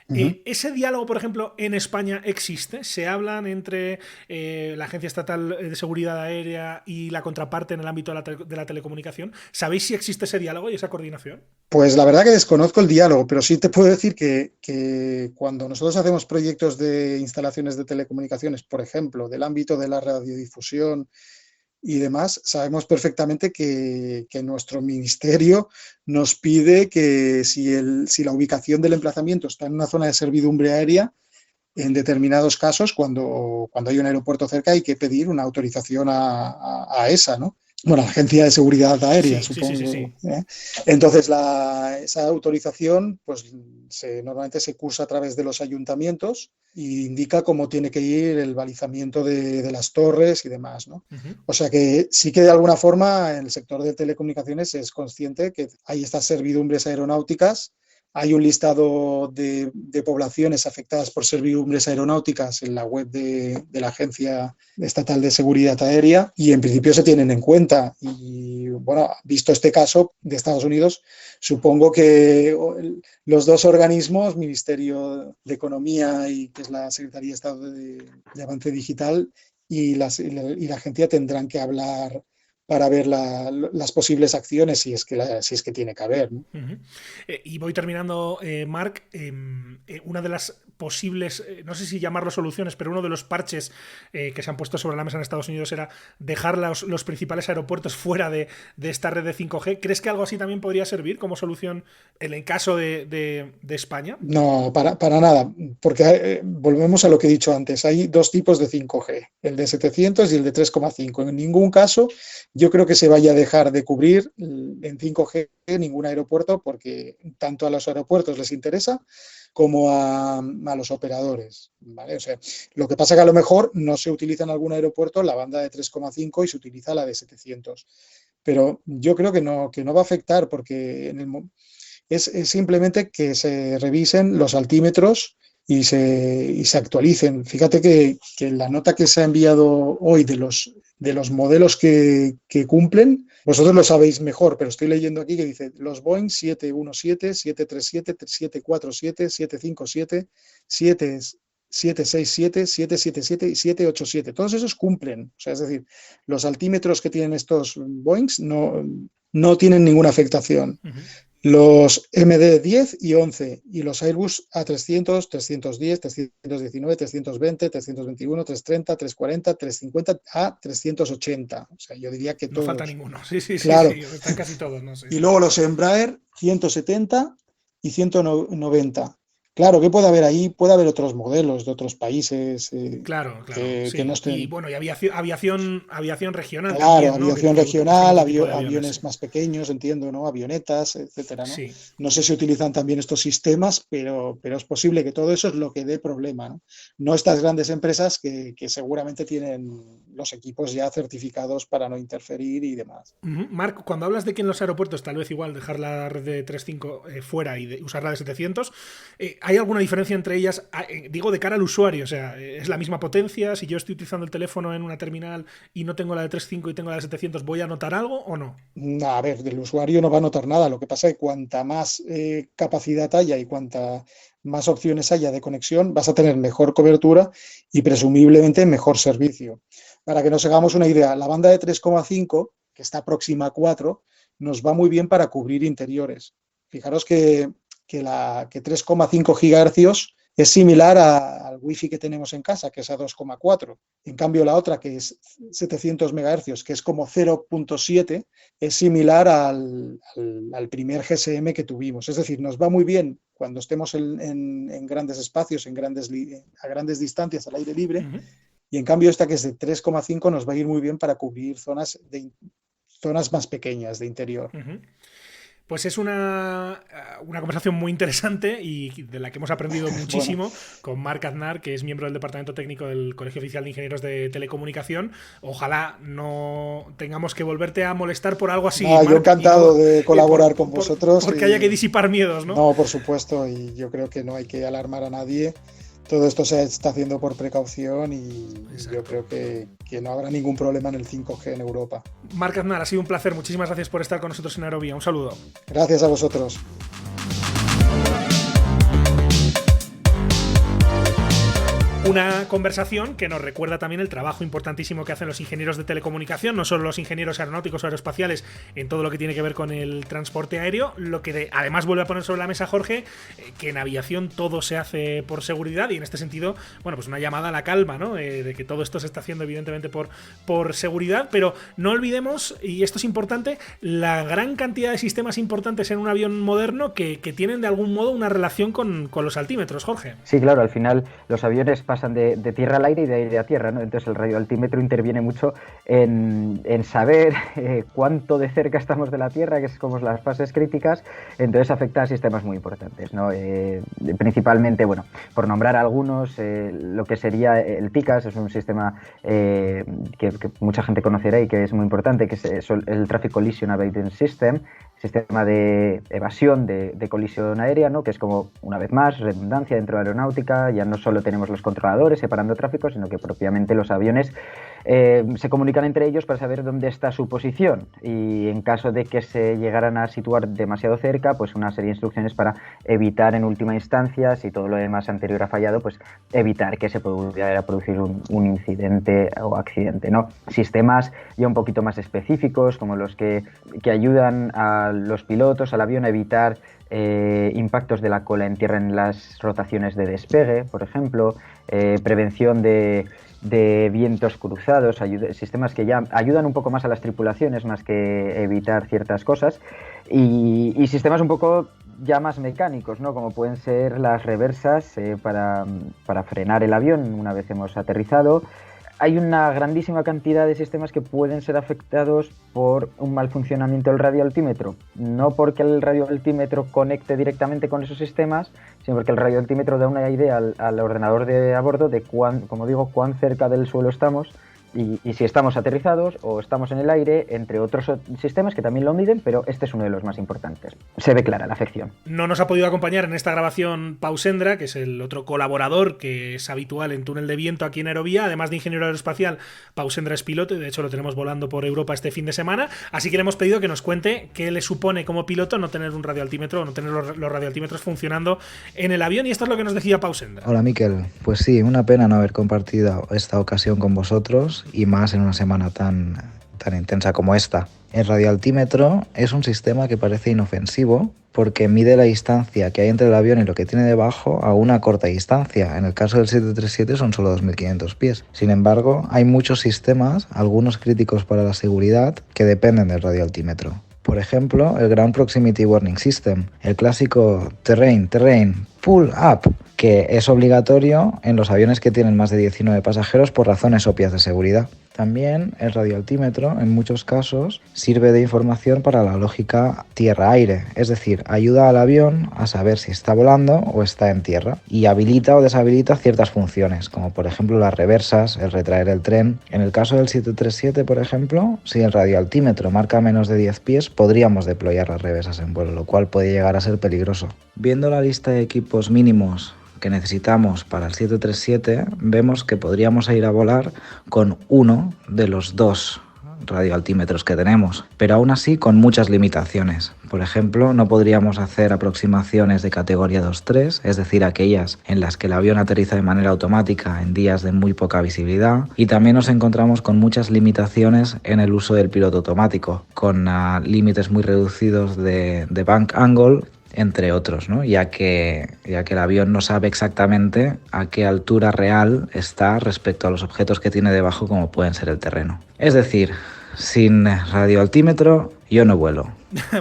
¿Ese diálogo, por ejemplo, en España existe? ¿Se hablan entre la Agencia Estatal de Seguridad Aérea y la contraparte en el ámbito de la telecomunicación? ¿Sabéis si existe ese diálogo y esa coordinación? Pues la verdad que desconozco el diálogo, pero sí te puedo decir que cuando nosotros hacemos proyectos de instalaciones de telecomunicaciones, por ejemplo, del ámbito de la radiodifusión y demás, sabemos perfectamente que nuestro ministerio nos pide que si la ubicación del emplazamiento está en una zona de servidumbre aérea, en determinados casos, cuando hay un aeropuerto cerca, hay que pedir una autorización a ESA, ¿no? Bueno, la Agencia de Seguridad Aérea, supongo. Sí. Entonces, esa autorización pues normalmente se cursa a través de los ayuntamientos y indica cómo tiene que ir el balizamiento de las torres y demás, ¿no? O sea que sí que de alguna forma el sector de telecomunicaciones es consciente que hay estas servidumbres aeronáuticas. Hay un listado de poblaciones afectadas por servidumbres aeronáuticas en la web de la Agencia Estatal de Seguridad Aérea y en principio se tienen en cuenta. Y bueno, visto este caso de Estados Unidos, supongo que los dos organismos, Ministerio de Economía y que es la Secretaría de Estado de Avance Digital y la agencia tendrán que hablar para ver las posibles acciones si es que tiene que haber, ¿no? Y voy terminando, Marc. Una de las posibles, no sé si llamarlo soluciones, pero uno de los parches que se han puesto sobre la mesa en Estados Unidos era dejar los principales aeropuertos fuera de esta red de 5G. ¿Crees que algo así también podría servir como solución en el caso de España? No, para nada, porque volvemos a lo que he dicho antes. Hay dos tipos de 5G, el de 700 y el de 3,5. En ningún caso yo creo que se vaya a dejar de cubrir en 5G ningún aeropuerto, porque tanto a los aeropuertos les interesa como a los operadores, ¿vale? O sea, lo que pasa es que a lo mejor no se utiliza en algún aeropuerto la banda de 3,5 y se utiliza la de 700. Pero yo creo que no va a afectar, porque es simplemente que se revisen los altímetros y se actualicen. Fíjate que la nota que se ha enviado hoy de los modelos que cumplen, vosotros lo sabéis mejor, pero estoy leyendo aquí que dice los Boeing 717, 737, 747, 757, 767, 777 y 787. Todos esos cumplen. O sea, es decir, los altímetros que tienen estos Boeings no tienen ninguna afectación. Los MD-10 y 11 y los Airbus A300, 310, 319, 320, 321, 330, 340, 350, A380. O sea, yo diría que todos. No falta ninguno. Sí, claro. Sí, están casi todos. No sé. Y luego los Embraer 170 y 190. Claro, ¿qué puede haber ahí? Puede haber otros modelos de otros países Claro, que sí. no estén... Y bueno, y aviación regional. Claro, también, ¿no? aviación Que regional, este tipo de aviones sí. más pequeños, entiendo, ¿no? Avionetas, etcétera, ¿no? Sí. No sé si utilizan también estos sistemas, pero es posible que todo eso es lo que dé problema, ¿no? No estas grandes empresas que seguramente tienen los equipos ya certificados para no interferir y demás. Marc, cuando hablas de que en los aeropuertos tal vez igual dejar la red de 3.5 fuera y usar la de 700, ¿hay alguna diferencia entre ellas? Digo, de cara al usuario, o sea, ¿es la misma potencia? Si yo estoy utilizando el teléfono en una terminal y no tengo la de 3.5 y tengo la de 700, ¿voy a notar algo o no? A ver, del usuario no va a notar nada. Lo que pasa es que cuanta más capacidad haya y cuanta más opciones haya de conexión, vas a tener mejor cobertura y presumiblemente mejor servicio. Para que nos hagamos una idea, la banda de 3,5, que está próxima a 4, nos va muy bien para cubrir interiores. Fijaros que 3,5 GHz es similar al wifi que tenemos en casa, que es a 2,4. En cambio, la otra, que es 700 MHz, que es como 0,7, es similar al primer GSM que tuvimos. Es decir, nos va muy bien cuando estemos en grandes espacios, a grandes distancias al aire libre. Y en cambio esta, que es de 3,5, nos va a ir muy bien para cubrir zonas más pequeñas de interior. Pues es una conversación muy interesante y de la que hemos aprendido muchísimo con Marc Aznar, que es miembro del Departamento Técnico del Colegio Oficial de Ingenieros de Telecomunicación. Ojalá no tengamos que volverte a molestar por algo así. Marc, yo encantado de colaborar con vosotros. Porque haya que disipar miedos, ¿no? No, por supuesto, y yo creo que no hay que alarmar a nadie. Todo esto se está haciendo por precaución y yo creo que no habrá ningún problema en el 5G en Europa. Marc Aznar, ha sido un placer. Muchísimas gracias por estar con nosotros en Aerovía. Un saludo. Gracias a vosotros. Una conversación que nos recuerda también el trabajo importantísimo que hacen los ingenieros de telecomunicación, no solo los ingenieros aeronáuticos o aeroespaciales, en todo lo que tiene que ver con el transporte aéreo. Lo que además vuelve a poner sobre la mesa Jorge, que en aviación todo se hace por seguridad, y en este sentido, bueno, pues una llamada a la calma, ¿no? De que todo esto se está haciendo evidentemente por seguridad, pero no olvidemos, y esto es importante, la gran cantidad de sistemas importantes en un avión moderno que tienen de algún modo una relación con los altímetros, Jorge. Sí, claro, al final los aviones pasan de tierra al aire y de aire a tierra, ¿no? Entonces el radioaltímetro interviene mucho en saber cuánto de cerca estamos de la Tierra, que es como las fases críticas. Entonces afecta a sistemas muy importantes, ¿no? Principalmente, bueno, por nombrar algunos, lo que sería el TICAS, es un sistema que mucha gente conocerá y que es muy importante, que es el Traffic Collision Avoidance System, sistema de evasión de colisión aérea, ¿no? Que es como, una vez más, redundancia dentro de la aeronáutica. Ya no solo tenemos los controladores separando tráfico, sino que propiamente los aviones se comunican entre ellos para saber dónde está su posición, y en caso de que se llegaran a situar demasiado cerca, pues una serie de instrucciones para evitar en última instancia, si todo lo demás anterior ha fallado, pues evitar que se pudiera producir un incidente o accidente, ¿no? Sistemas ya un poquito más específicos, como los que ayudan a los pilotos, al avión, a evitar impactos de la cola en tierra en las rotaciones de despegue, por ejemplo, prevención de vientos cruzados, sistemas que ya ayudan un poco más a las tripulaciones más que evitar ciertas cosas, y sistemas un poco ya más mecánicos, ¿no? Como pueden ser las reversas para frenar el avión una vez hemos aterrizado. Hay una grandísima cantidad de sistemas que pueden ser afectados por un mal funcionamiento del radioaltímetro. No porque el radioaltímetro conecte directamente con esos sistemas, sino porque el radioaltímetro da una idea al ordenador de a bordo de cuán cerca del suelo estamos y si estamos aterrizados o estamos en el aire, entre otros sistemas que también lo miden, pero este es uno de los más importantes. Se ve clara la afección. No nos ha podido acompañar en esta grabación Pau Sendra, que es el otro colaborador que es habitual en Túnel de Viento aquí en Aerovía. Además de ingeniero aeroespacial, Pau Sendra es piloto y de hecho lo tenemos volando por Europa este fin de semana, así que le hemos pedido que nos cuente qué le supone como piloto no tener un radioaltímetro o no tener los radioaltímetros funcionando en el avión, y esto es lo que nos decía Pau Sendra. Hola Miquel, pues sí, una pena no haber compartido esta ocasión con vosotros, y más en una semana tan intensa como esta. El radioaltímetro es un sistema que parece inofensivo porque mide la distancia que hay entre el avión y lo que tiene debajo a una corta distancia. En el caso del 737 son solo 2.500 pies. Sin embargo, hay muchos sistemas, algunos críticos para la seguridad, que dependen del radioaltímetro. Por ejemplo, el Ground Proximity Warning System, el clásico Terrain, Pull Up, que es obligatorio en los aviones que tienen más de 19 pasajeros por razones obvias de seguridad. También el radioaltímetro, en muchos casos, sirve de información para la lógica tierra-aire, es decir, ayuda al avión a saber si está volando o está en tierra y habilita o deshabilita ciertas funciones, como por ejemplo las reversas, el retraer el tren. En el caso del 737, por ejemplo, si el radioaltímetro marca menos de 10 pies, podríamos deployar las reversas en vuelo, lo cual puede llegar a ser peligroso. Viendo la lista de equipos mínimos que necesitamos para el 737, vemos que podríamos ir a volar con uno de los 2 radioaltímetros que tenemos, pero aún así con muchas limitaciones. Por ejemplo, no podríamos hacer aproximaciones de categoría 2-3, es decir, aquellas en las que el avión aterriza de manera automática en días de muy poca visibilidad, y también nos encontramos con muchas limitaciones en el uso del piloto automático, con límites muy reducidos de bank angle, entre otros, ¿no? ya que el avión no sabe exactamente a qué altura real está respecto a los objetos que tiene debajo, como pueden ser el terreno. Es decir, sin radioaltímetro yo no vuelo.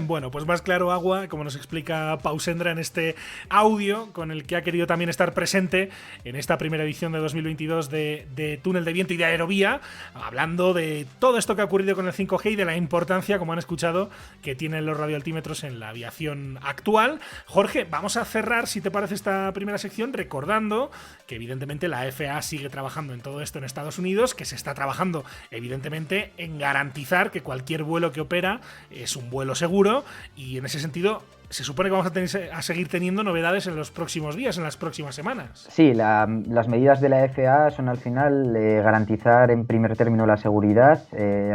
Bueno, pues más claro agua, como nos explica Pau Sendra en este audio, con el que ha querido también estar presente en esta primera edición de 2022 de Túnel de Viento y de Aerovía, hablando de todo esto que ha ocurrido con el 5G y de la importancia, como han escuchado, que tienen los radioaltímetros en la aviación actual. Jorge, vamos a cerrar, si te parece, esta primera sección recordando que evidentemente la FAA sigue trabajando en todo esto en Estados Unidos, que se está trabajando evidentemente en garantizar que cualquier vuelo que opera es un vuelo seguro, y en ese sentido se supone que vamos a seguir teniendo novedades en los próximos días, en las próximas semanas. Sí, las medidas de la FAA son al final garantizar en primer término la seguridad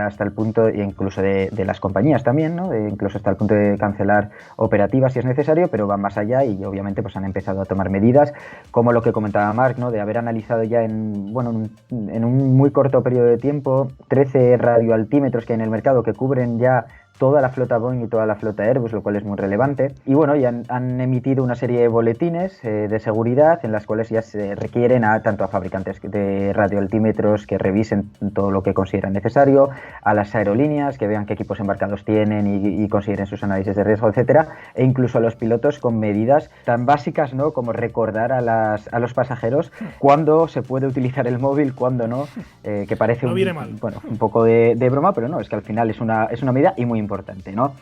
hasta el punto, e incluso de las compañías también, ¿no? Incluso hasta el punto de cancelar operativas si es necesario, pero van más allá y obviamente pues han empezado a tomar medidas como lo que comentaba Marc, ¿no? De haber analizado ya en un muy corto periodo de tiempo 13 radioaltímetros que hay en el mercado que cubren ya toda la flota Boeing y toda la flota Airbus, lo cual es muy relevante. Y bueno, ya han emitido una serie de boletines de seguridad en las cuales ya se requieren tanto a fabricantes de radioaltímetros que revisen todo lo que consideran necesario, a las aerolíneas que vean qué equipos embarcados tienen y consideren sus análisis de riesgo, etcétera, e incluso a los pilotos con medidas tan básicas, ¿no?, como recordar a los pasajeros cuándo se puede utilizar el móvil, cuándo no, que parece un poco de broma, pero no, es que al final es una medida y muy importante, ¿no?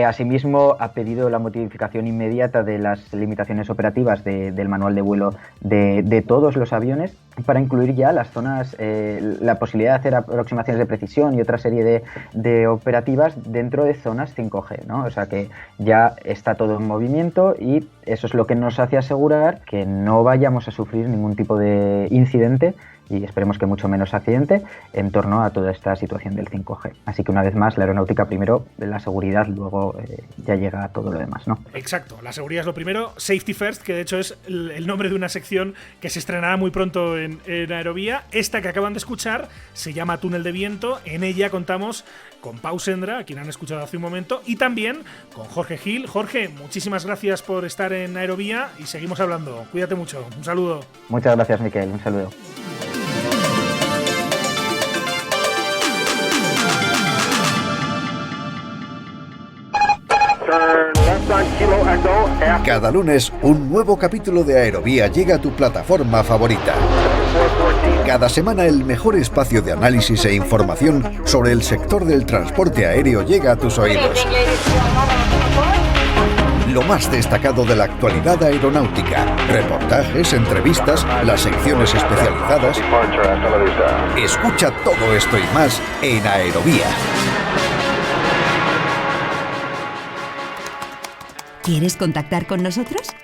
Asimismo, ha pedido la modificación inmediata de las limitaciones operativas del manual de vuelo de todos los aviones para incluir ya las zonas, la posibilidad de hacer aproximaciones de precisión y otra serie de operativas dentro de zonas 5G, ¿no? O sea que ya está todo en movimiento y eso es lo que nos hace asegurar que no vayamos a sufrir ningún tipo de incidente y esperemos que mucho menos accidente en torno a toda esta situación del 5G. Así que una vez más, la aeronáutica primero, la seguridad, luego ya llega a todo lo demás, ¿no? Exacto, la seguridad es lo primero, Safety First, que de hecho es el nombre de una sección que se estrenará muy pronto en Aerovía. Esta que acaban de escuchar se llama Túnel de Viento, en ella contamos con Pau Sendra, a quien han escuchado hace un momento, y también con Jorge Gil. Jorge, muchísimas gracias por estar en Aerovía y seguimos hablando. Cuídate mucho, un saludo. Muchas gracias, Miquel, un saludo. Cada lunes, un nuevo capítulo de Aerovía llega a tu plataforma favorita. Cada semana, el mejor espacio de análisis e información sobre el sector del transporte aéreo llega a tus oídos. Lo más destacado de la actualidad aeronáutica, reportajes, entrevistas, las secciones especializadas. Escucha todo esto y más en Aerovía. ¿Quieres contactar con nosotros?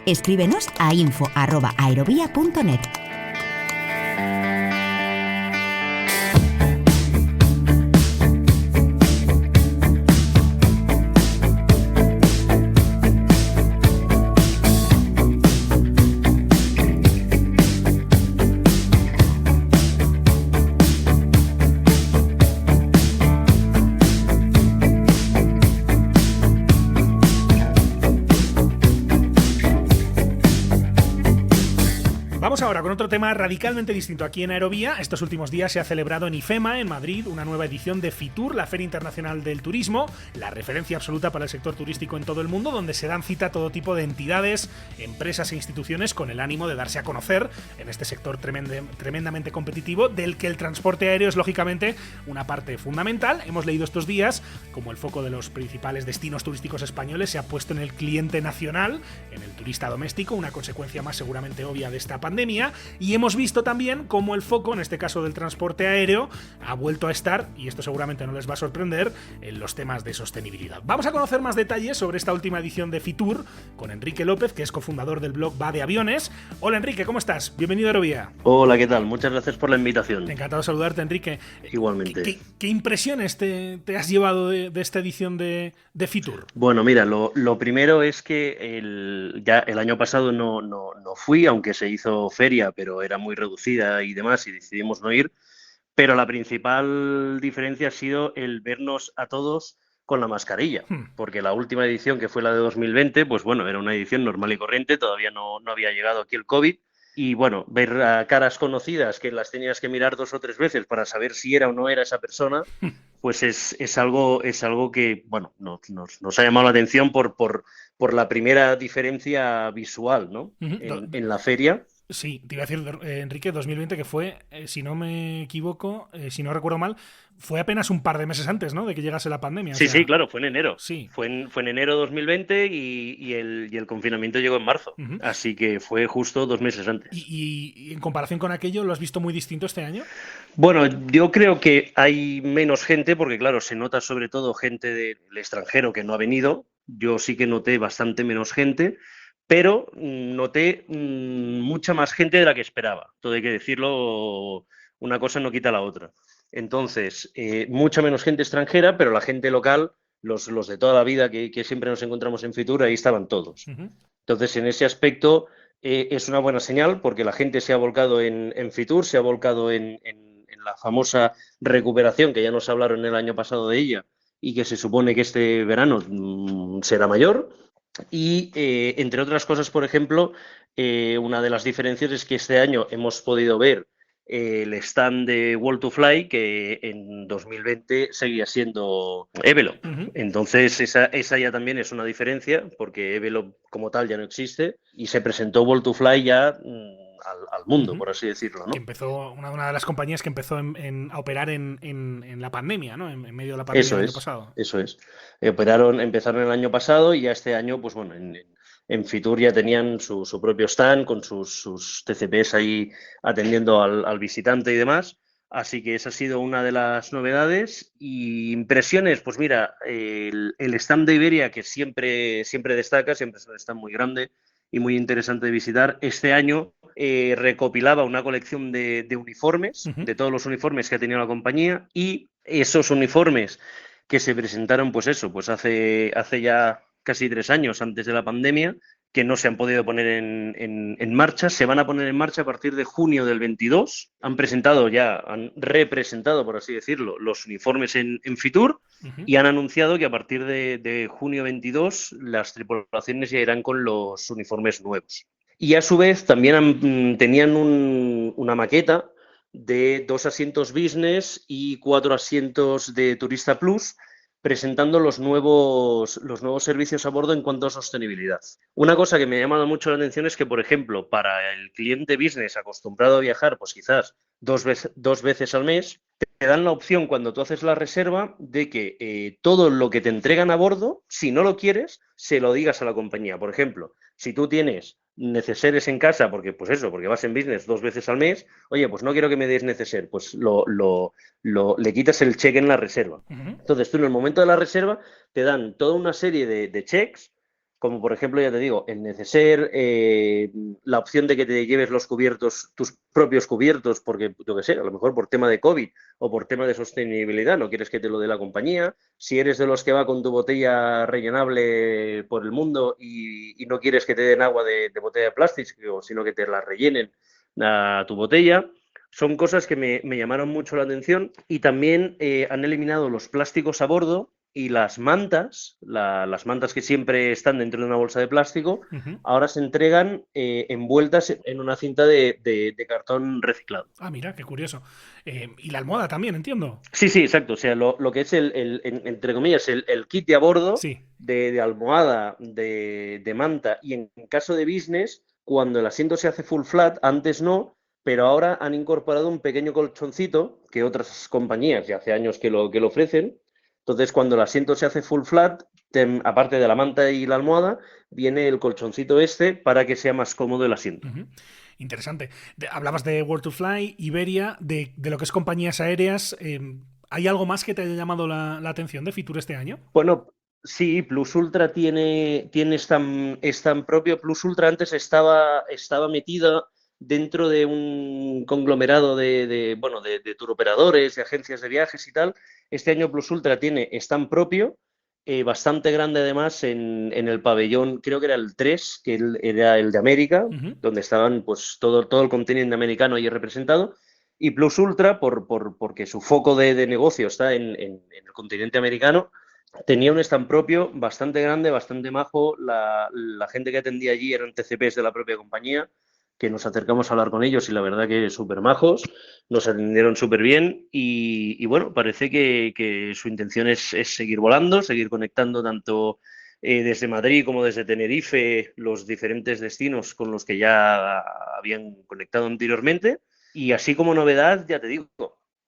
Escríbenos a info@aerovia.net. Vamos ahora con otro tema radicalmente distinto aquí en Aerovía. Estos últimos días se ha celebrado en IFEMA, en Madrid, una nueva edición de FITUR, la Feria Internacional del Turismo, la referencia absoluta para el sector turístico en todo el mundo, donde se dan cita a todo tipo de entidades, empresas e instituciones con el ánimo de darse a conocer en este sector tremendamente competitivo, del que el transporte aéreo es lógicamente una parte fundamental. Hemos leído estos días como el foco de los principales destinos turísticos españoles se ha puesto en el cliente nacional, en el turista doméstico, una consecuencia más seguramente obvia de esta pandemia, y hemos visto también cómo el foco, en este caso del transporte aéreo, ha vuelto a estar, y esto seguramente no les va a sorprender, en los temas de sostenibilidad. Vamos a conocer más detalles sobre esta última edición de FITUR con Enrique López, que es cofundador del blog Va de Aviones. Hola Enrique, ¿cómo estás? Bienvenido a Aerovía. Hola, ¿qué tal? Muchas gracias por la invitación. Encantado de saludarte, Enrique. Igualmente. ¿Qué impresiones te has llevado de esta edición de FITUR? Bueno, mira, lo primero es que ya el año pasado no fui, aunque se hizo feria, pero era muy reducida y demás, y decidimos no ir. Pero la principal diferencia ha sido el vernos a todos con la mascarilla, porque la última edición, que fue la de 2020, pues bueno, era una edición normal y corriente, todavía no había llegado aquí el COVID, y bueno, ver a caras conocidas que las tenías que mirar 2 o 3 veces para saber si era o no era esa persona, pues es algo que, bueno, nos ha llamado la atención por la primera diferencia visual, ¿no? En la feria. Sí, te iba a decir, Enrique, 2020, que fue, si no me equivoco, si no recuerdo mal, fue apenas un par de meses antes, ¿no?, de que llegase la pandemia. Sí, sí, claro, fue en enero. Sí. Fue en enero 2020 y el confinamiento llegó en marzo. Así que fue justo 2 meses antes. ¿Y en comparación con aquello, lo has visto muy distinto este año? Bueno, yo creo que hay menos gente, porque claro, se nota sobre todo gente del extranjero que no ha venido. Yo sí que noté bastante menos gente, pero noté mucha más gente de la que esperaba. Todo hay que decirlo, una cosa no quita la otra. Entonces, mucha menos gente extranjera, pero la gente local, los de toda la vida que siempre nos encontramos en FITUR, ahí estaban todos. Entonces, en ese aspecto es una buena señal, porque la gente se ha volcado en FITUR, se ha volcado en la famosa recuperación, que ya nos hablaron el año pasado de ella, y que se supone que este verano será mayor. Y entre otras cosas, por ejemplo, una de las diferencias es que este año hemos podido ver el stand de World to Fly, que en 2020 seguía siendo Evelo. Entonces esa ya también es una diferencia, porque Evelo como tal ya no existe, y se presentó World to Fly ya al mundo, por así decirlo, ¿no? Que empezó, una de las compañías que empezó a operar en la pandemia, ¿no? En medio de la pandemia del año pasado. Eso es. Empezaron el año pasado, y ya este año, pues bueno, en FITUR ya tenían su propio stand con sus TCPs ahí atendiendo al visitante y demás. Así que esa ha sido una de las novedades. Y impresiones, pues mira, el stand de Iberia, que siempre destaca, siempre es un stand muy grande y muy interesante de visitar. Este año recopilaba una colección de uniformes, de todos los uniformes que ha tenido la compañía, y esos uniformes que se presentaron, pues hace ya casi 3 años antes de la pandemia, que no se han podido poner en marcha. Se van a poner en marcha a partir de junio del 22. Han representado, por así decirlo, los uniformes en FITUR, y han anunciado que a partir de junio 22 las tripulaciones ya irán con los uniformes nuevos. Y a su vez también tenían una maqueta de 2 asientos business y 4 asientos de Turista Plus, presentando los nuevos servicios a bordo en cuanto a sostenibilidad. Una cosa que me ha llamado mucho la atención es que, por ejemplo, para el cliente business acostumbrado a viajar, pues quizás dos veces al mes, te dan la opción, cuando tú haces la reserva, de que todo lo que te entregan a bordo, si no lo quieres, se lo digas a la compañía. Por ejemplo, si tú tienes neceseres en casa, porque vas en business 2 veces al mes, oye, pues no quiero que me des neceser, pues le quitas el cheque en la reserva. Entonces tú, en el momento de la reserva, te dan toda una serie de checks, como por ejemplo, ya te digo, el neceser, la opción de que te lleves los cubiertos, tus propios cubiertos, porque yo qué sé, a lo mejor por tema de COVID o por tema de sostenibilidad no quieres que te lo dé la compañía. Si eres de los que va con tu botella rellenable por el mundo y no quieres que te den agua de botella de plástico, sino que te la rellenen a tu botella. Son cosas que me llamaron mucho la atención. Y también han eliminado los plásticos a bordo, y las mantas, las mantas que siempre están dentro de una bolsa de plástico, ahora se entregan envueltas en una cinta de cartón reciclado. Ah, mira, qué curioso. Y la almohada también, entiendo. Sí, exacto. O sea, lo que es entre comillas, el kit de a bordo, sí, de almohada, de manta, y en caso de business, cuando el asiento se hace full flat, antes no, pero ahora han incorporado un pequeño colchoncito que otras compañías ya hace años que lo ofrecen. Entonces, cuando el asiento se hace full flat, aparte de la manta y la almohada, viene el colchoncito para que sea más cómodo el asiento. Interesante. Hablabas de World to Fly, Iberia, de lo que es compañías aéreas. ¿Hay algo más que te haya llamado la atención de Fitur este año? Bueno, sí, Plus Ultra tiene stand propio. Plus Ultra antes estaba metida dentro de un conglomerado de turoperadores, de agencias de viajes y tal. Este año Plus Ultra tiene stand propio, bastante grande además en el pabellón, creo que era el 3, que era el de América, donde estaban pues todo el continente americano ahí representado. Y Plus Ultra, porque su foco de negocio está en el continente americano, tenía un stand propio bastante grande, bastante majo. La gente que atendía allí eran TCPs de la propia compañía, que nos acercamos a hablar con ellos y la verdad que súper majos, nos atendieron súper bien y bueno, parece que su intención es seguir volando, seguir conectando tanto desde Madrid como desde Tenerife los diferentes destinos con los que ya habían conectado anteriormente. Y así como novedad, ya te digo,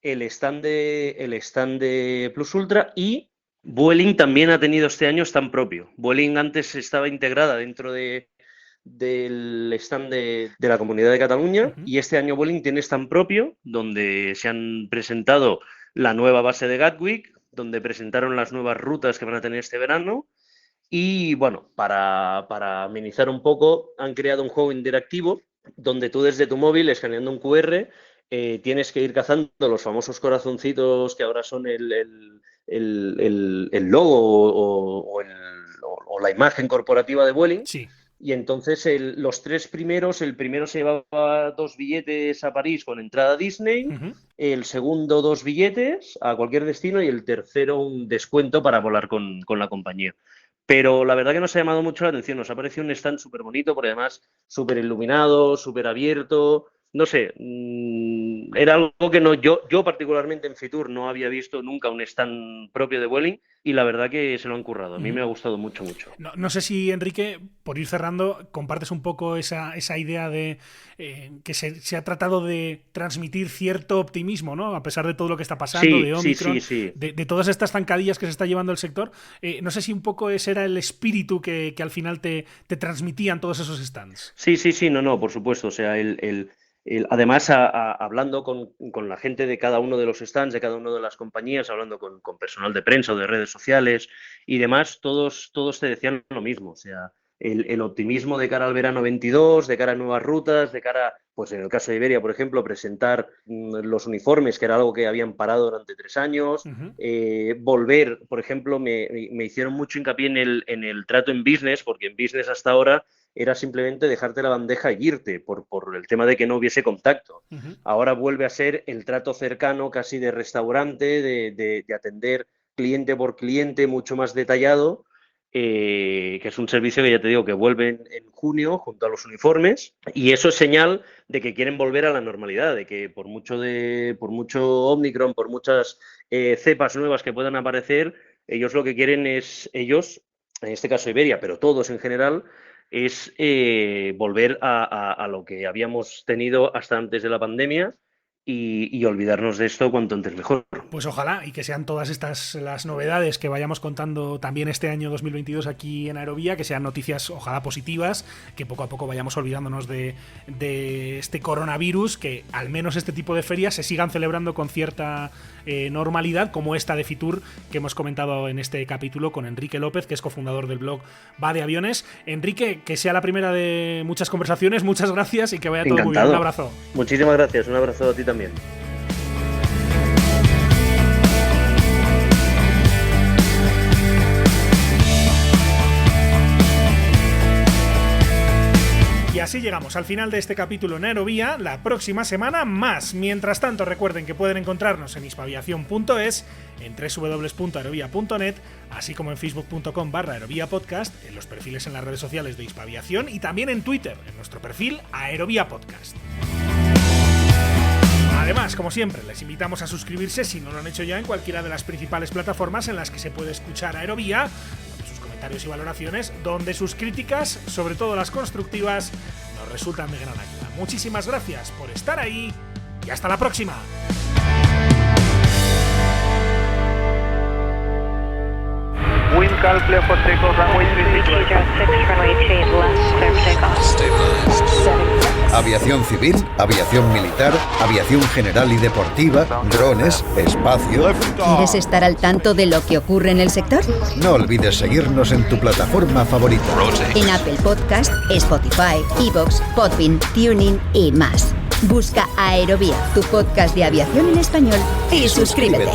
el stand de Plus Ultra, y Vueling también ha tenido este año stand propio. Vueling antes estaba integrada dentro del stand de la Comunidad de Cataluña, y este año Vueling tiene stand propio, donde se han presentado la nueva base de Gatwick, donde presentaron las nuevas rutas que van a tener este verano. Y bueno, para amenizar un poco, han creado un juego interactivo donde tú desde tu móvil, escaneando un QR, tienes que ir cazando los famosos corazoncitos que ahora son el logo o la imagen corporativa de Vueling. Sí. Y entonces los tres primeros, el primero se llevaba 2 billetes a París con entrada a Disney, el segundo 2 billetes a cualquier destino y el tercero un descuento para volar con la compañía. Pero la verdad que nos ha llamado mucho la atención, nos ha parecido un stand súper bonito, porque además súper iluminado, súper abierto. No sé, era algo que yo particularmente en Fitur no había visto nunca un stand propio de Vueling, y la verdad que se lo han currado. A mí me ha gustado mucho. No sé si, Enrique, por ir cerrando, compartes un poco esa idea de que se ha tratado de transmitir cierto optimismo, ¿no? A pesar de todo lo que está pasando, de Omicron, sí. De todas estas zancadillas que se está llevando el sector. No sé si un poco ese era el espíritu que al final te transmitían todos esos stands. Sí, no, por supuesto. O sea, además, hablando con la gente de cada uno de los stands, de cada una de las compañías, hablando con personal de prensa o de redes sociales y demás, todos te decían lo mismo. O sea, el optimismo de cara al verano 22, de cara a nuevas rutas, de cara, pues en el caso de Iberia, por ejemplo, presentar los uniformes, que era algo que habían parado durante 3 años, volver, por ejemplo, me hicieron mucho hincapié en el trato en business, porque en business hasta ahora era simplemente dejarte la bandeja y irte, por el tema de que no hubiese contacto. Ahora vuelve a ser el trato cercano, casi de restaurante, de atender cliente por cliente, mucho más detallado, que es un servicio que ya te digo que vuelve en junio junto a los uniformes, y eso es señal de que quieren volver a la normalidad, de que por mucho Omicron, por muchas cepas nuevas que puedan aparecer, ellos lo que quieren es, en este caso Iberia, pero todos en general, es volver a lo que habíamos tenido hasta antes de la pandemia y olvidarnos de esto cuanto antes mejor. Pues ojalá, y que sean todas estas las novedades que vayamos contando también este año 2022 aquí en Aerovía, que sean noticias ojalá positivas, que poco a poco vayamos olvidándonos de este coronavirus, que al menos este tipo de ferias se sigan celebrando con cierta normalidad, como esta de Fitur que hemos comentado en este capítulo con Enrique López, que es cofundador del blog Va de Aviones. Enrique, que sea la primera de muchas conversaciones, muchas gracias y que vaya todo muy bien. Un abrazo. Muchísimas gracias, un abrazo a ti también. así llegamos al final de este capítulo en Aerovía. La próxima semana más. Mientras tanto, recuerden que pueden encontrarnos en hispaviación.es, en www.aerovía.net, así como en facebook.com/aeroviapodcast, en los perfiles en las redes sociales de Hispaviación y también en Twitter, en nuestro perfil Aerovía Podcast. Además, como siempre, les invitamos a suscribirse si no lo han hecho ya en cualquiera de las principales plataformas en las que se puede escuchar Aerovía, con sus comentarios y valoraciones, donde sus críticas, sobre todo las constructivas, nos resultan de gran ayuda. Muchísimas gracias por estar ahí y hasta la próxima. Wind calm, clear for takeoff, runway 36 left. Aviación civil, aviación militar, aviación general y deportiva, drones, espacio. ¿Quieres estar al tanto de lo que ocurre en el sector? No olvides seguirnos en tu plataforma favorita. En Apple Podcast, Spotify, iVoox, Podbean, TuneIn y más. Busca Aerovía, tu podcast de aviación en español, y suscríbete.